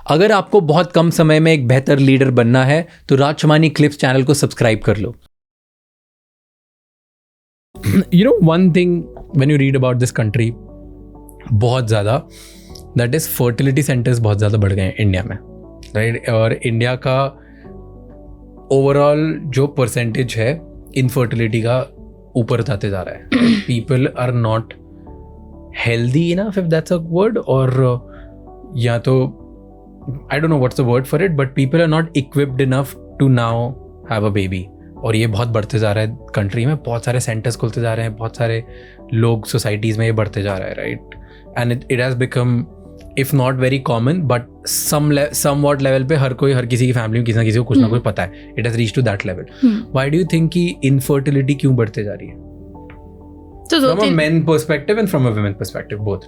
अगर आपको बहुत कम समय में एक बेहतर लीडर बनना है तो राज शमानी क्लिप्स चैनल को सब्सक्राइब कर लो. You know one thing when you read about this country, बहुत ज़्यादा, that is fertility centers बहुत ज़्यादा बढ़ गए हैं इंडिया में, राइट? और इंडिया का ओवरऑल जो परसेंटेज है इनफर्टिलिटी का ऊपर जाते जा रहा है. People are not healthy enough, if that's a word, और या तो I don't know what's the word for it, but people are not equipped enough to now have a baby. और ये बहुत बढ़ते जा रहा है कंट्री में, बहुत सारे सेंटर्स खुलते जा रहे हैं, बहुत सारे लोग सोसाइटीज़ में ये बढ़ते जा रहा है, right? And it has become if not very common but somewhat level पे हर किसी की फैमिली में किसी ना किसी को कुछ ना कुछ पता है. It has reach to that level. Why do you think कि इनफर्टिलिटी क्यों बढ़ते जा रही है? From a men perspective and from a women perspective, both.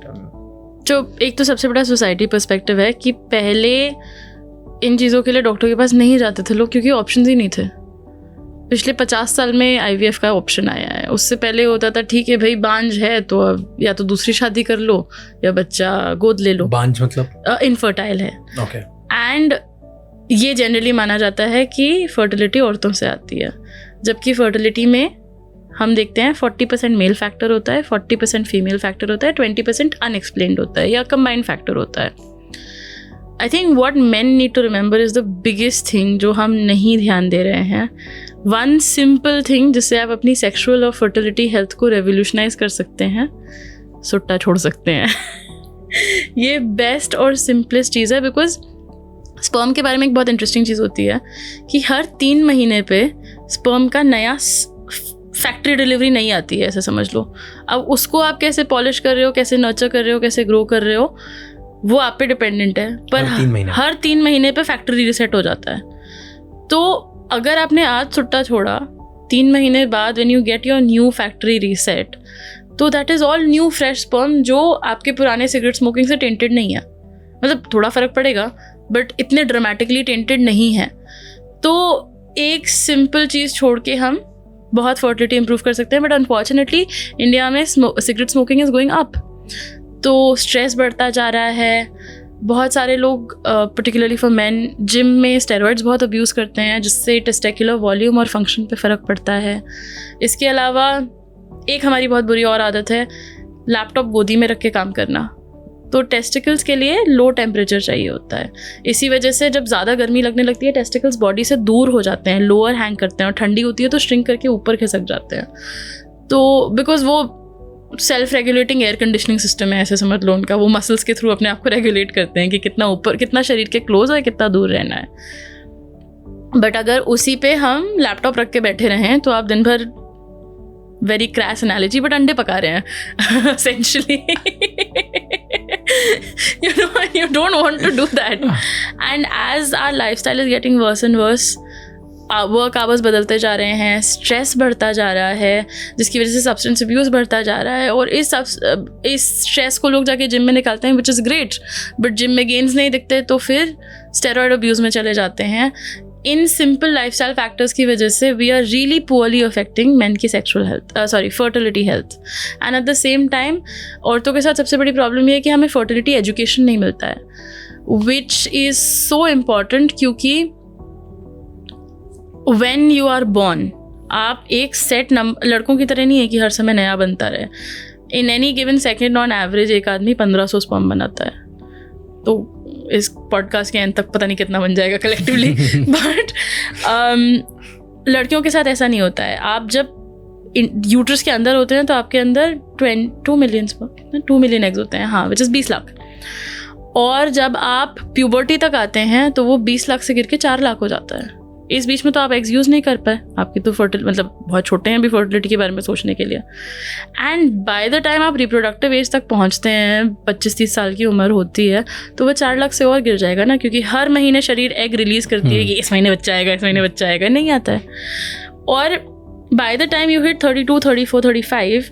जो एक तो सबसे बड़ा सोसाइटी पर्सपेक्टिव है कि पहले इन चीज़ों के लिए डॉक्टर के पास नहीं जाते थे लोग, क्योंकि ऑप्शंस ही नहीं थे. पिछले 50 साल में IVF का ऑप्शन आया है. उससे पहले होता था ठीक है भाई, बांझ है तो अब या तो दूसरी शादी कर लो या बच्चा गोद ले लो. बांझ मतलब इनफर्टाइल है. ओके. एंड ये जनरली माना जाता है कि फर्टिलिटी औरतों से आती है, जबकि फर्टिलिटी में हम देखते हैं 40% मेल फैक्टर होता है, 40% फीमेल फैक्टर होता है, 20% अनएक्सप्लेन्ड होता है या कंबाइंड फैक्टर होता है. I think what men need to remember is the biggest thing जो हम नहीं ध्यान दे रहे हैं. वन सिंपल थिंग जिससे आप अपनी सेक्सुअल और फर्टिलिटी हेल्थ को रेवोल्यूशनाइज कर सकते हैं, सुट्टा छोड़ सकते हैं. ये बेस्ट और सिंपलेस्ट चीज़ है. बिकॉज स्पर्म के बारे में एक बहुत इंटरेस्टिंग चीज़ होती है कि हर 3 महीने पे स्पर्म का नया फैक्ट्री डिलीवरी नहीं आती है, ऐसे समझ लो. अब उसको आप कैसे पॉलिश कर रहे हो, कैसे नर्चर कर रहे हो, कैसे ग्रो कर रहे हो, वो आप पे डिपेंडेंट है. पर हर 3 महीने पे फैक्ट्री रीसेट हो जाता है. तो अगर आपने आज सुट्टा छोड़ा, 3 महीने बाद when you get your new factory reset, तो that is all new fresh sperm जो आपके पुराने सिगरेट स्मोकिंग से टेंटेड नहीं है. मतलब थोड़ा फ़र्क पड़ेगा बट इतने ड्रामेटिकली टेंटेड नहीं है. तो एक सिंपल चीज़ छोड़ के हम बहुत फर्टिलिटी इंप्रूव कर सकते हैं. बट अनफॉर्चुनेटली इंडिया में cigarette smoking is going up. तो स्ट्रेस बढ़ता जा रहा है. बहुत सारे लोग पर्टिकुलरली फॉर मैन जिम में स्टेरॉइड्स बहुत अब्यूज़ करते हैं, जिससे टेस्टिकुलर वॉल्यूम और फंक्शन पे फ़र्क पड़ता है. इसके अलावा एक हमारी बहुत बुरी और आदत है लैपटॉप गोदी में रख के काम करना. तो टेस्टिकल्स के लिए लो टेम्परेचर चाहिए होता है. इसी वजह से जब ज़्यादा गर्मी लगने लगती है टेस्टिकल्स बॉडी से दूर हो जाते हैं, लोअर हैंग करते हैं, और ठंडी होती है तो श्रिंक करके ऊपर खिसक जाते हैं. तो बिकॉज वो self regulating air conditioning system है, ऐसे समझ लो उनका. वो मसल्स के थ्रू अपने आप को रेगुलेट करते हैं कि कितना ऊपर, कितना शरीर के क्लोज है, कितना दूर रहना है. बट अगर उसी पे हम लैपटॉप रख के बैठे रहें तो आप दिन भर, वेरी क्रैश एनालॉजी, बट अंडे पका रहे हैं essentially. You don't want to do that. And as our lifestyle is getting worse and worse, work hours बदलते जा रहे हैं, स्ट्रेस बढ़ता जा रहा है, जिसकी वजह से सब्सटेंस अब्यूज़ बढ़ता जा रहा है. और इस स्ट्रेस को लोग जाके जिम में निकालते हैं, which is great. But gym में गेन्स नहीं दिखते तो फिर स्टेरॉइड अब्यूज़ में चले जाते हैं. इन सिंपल लाइफस्टाइल फैक्टर्स की वजह से we are really poorly affecting man की sexual health, fertility health. And at the same time औरतों के साथ सबसे बड़ी प्रॉब्लम ये है कि हमें फर्टिलिटी एजुकेशन नहीं मिलता है, विच इज़ सो इम्पॉर्टेंट. क्योंकि व्हेन यू आर बॉर्न, आप एक सेट लड़कों की तरह नहीं है कि हर समय नया बनता रहे. In any given second on average एक आदमी 1500 स्पर्म बनाता है. तो इस पॉडकास्ट के एंड तक पता नहीं कितना बन जाएगा कलेक्टिवली. बट लड़कियों के साथ ऐसा नहीं होता है. आप जब यूट्रस के अंदर होते हैं तो आपके अंदर 2 मिलियन एग्स होते हैं, हाँ, विच इज़ 20 लाख. और जब आप प्यूबर्टी तक आते हैं तो वो 20 लाख से गिर के 4 लाख हो जाता है. इस बीच में तो आप एग्स यूज़ नहीं कर पाए, आपकी तो मतलब बहुत छोटे हैं अभी फर्टिलिटी के बारे में सोचने के लिए. एंड बाय द टाइम आप रिप्रोडक्टिव एज तक पहुंचते हैं, 25-30 साल की उम्र होती है, तो वो 4 लाख से और गिर जाएगा ना. क्योंकि हर महीने शरीर एग रिलीज़ करती है कि इस महीने बच्चा आएगा, इस महीने बच्चा आएगा, नहीं आता है. और by the time you hit 32, 34, 35,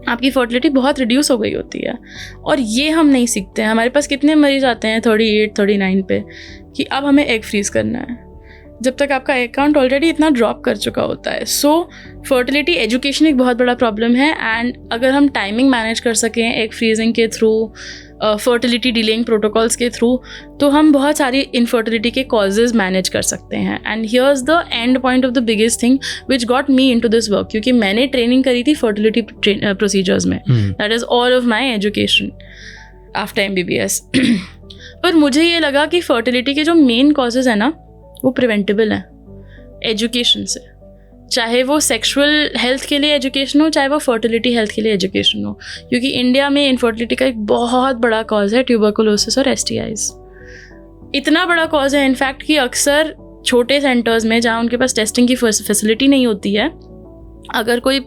आपकी फर्टिलिटी बहुत रिड्यूस हो गई होती है. और ये हम नहीं सीखते हैं. हमारे पास कितने मरीज आते हैं 38, 39 पे कि अब हमें एग फ्रीज़ करना है. जब तक आपका अकाउंट ऑलरेडी इतना ड्रॉप कर चुका होता है. सो फर्टिलिटी एजुकेशन एक बहुत बड़ा प्रॉब्लम है. एंड अगर हम टाइमिंग मैनेज कर सकें एग फ्रीजिंग के थ्रू, फर्टिलिटी डिलेइंग प्रोटोकॉल्स के थ्रू, तो हम बहुत सारी इनफर्टिलिटी के कॉजेज मैनेज कर सकते हैं. And here's the end point of the biggest thing which got me into this work, क्योंकि मैंने ट्रेनिंग करी थी फर्टिलिटी प्रोसीजर्स में. That is all of my education after MBBS. पर मुझे ये लगा कि फर्टिलिटी के जो मेन कॉजेज है ना, वो प्रिवेंटेबल हैं एजुकेशन से. चाहे वो सेक्सुअल हेल्थ के लिए एजुकेशन हो, चाहे वो फर्टिलिटी हेल्थ के लिए एजुकेशन हो. क्योंकि इंडिया में इनफर्टिलिटी का एक बहुत बड़ा कॉज है ट्यूबरकुलोसिस और STIs. इतना बड़ा कॉज है इनफैक्ट कि अक्सर छोटे सेंटर्स में जहाँ उनके पास टेस्टिंग की फैसिलिटी नहीं होती है, अगर कोई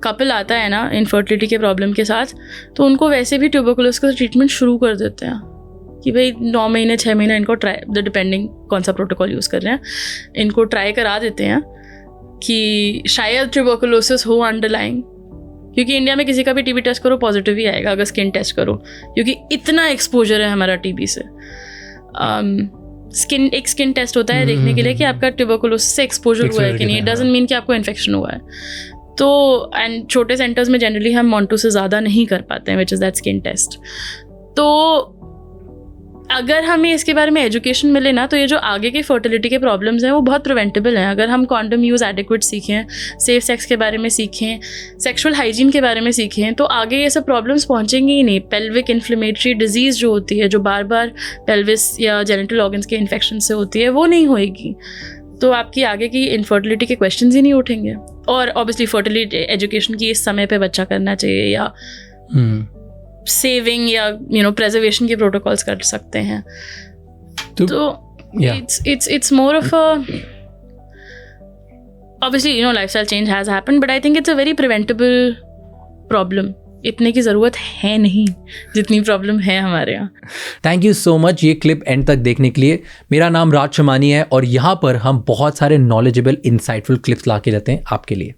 कपल आता है ना इनफर्टिलिटी के प्रॉब्लम के साथ, तो उनको वैसे भी ट्यूबरकुलोसिस का ट्रीटमेंट शुरू कर देते हैं कि भाई 9 महीने 6 महीने इनको ट्राई, डिपेंडिंग कौन सा प्रोटोकॉल यूज़ कर रहे हैं, इनको ट्राई करा देते हैं कि शायद ट्यूबरकुलोसिस हो अंडरलाइंग. क्योंकि इंडिया में किसी का भी TB टेस्ट करो पॉजिटिव ही आएगा अगर स्किन टेस्ट करो, क्योंकि इतना एक्सपोजर है हमारा TB से. एक स्किन टेस्ट होता है देखने के लिए कि आपका ट्यूबरकुलोसिस से एक्सपोजर हुआ है कि नहीं. इट डजंट मीन कि आपको इन्फेक्शन हुआ है. तो एंड छोटे सेंटर्स में जनरली हम मोंटो से ज़्यादा नहीं कर पाते हैं, which is that skin test. तो अगर हमें इसके बारे में एजुकेशन मिले ना, तो ये जो आगे के फर्टिलिटी के प्रॉब्लम्स हैं वो बहुत प्रिवेंटेबल हैं. अगर हम कॉन्डम यूज़ एडिक्वेट सीखें, सेफ सेक्स के बारे में सीखें, सेक्सुअल हाइजीन के बारे में सीखें, तो आगे ये सब प्रॉब्लम्स पहुंचेंगी ही नहीं. पेल्विक इन्फ्लेमेटरी डिजीज़ जो होती है, जो बार बार पेल्विस या जेनिटल ऑर्गन्स के इन्फेक्शन से होती है, वो नहीं होएगी. तो आपकी आगे की इनफर्टिलिटी के क्वेश्चंस ही नहीं उठेंगे. और ऑब्वियसली फर्टिलिटी एजुकेशन की इस समय पे बच्चा करना चाहिए, या सेविंग या प्रेजर्वेशन के प्रोटोकॉल्स कर सकते हैं. तो it's more of a, obviously lifestyle change has happened, but I think it's a very preventable problem. इतने की ज़रूरत है नहीं जितनी प्रॉब्लम है हमारे यहाँ. थैंक यू सो मच ये क्लिप एंड तक देखने के लिए. मेरा नाम राज शमानी है और यहाँ पर हम बहुत सारे नॉलेजेबल इंसाइटफुल क्लिप्स ला के रहते हैं आपके लिए.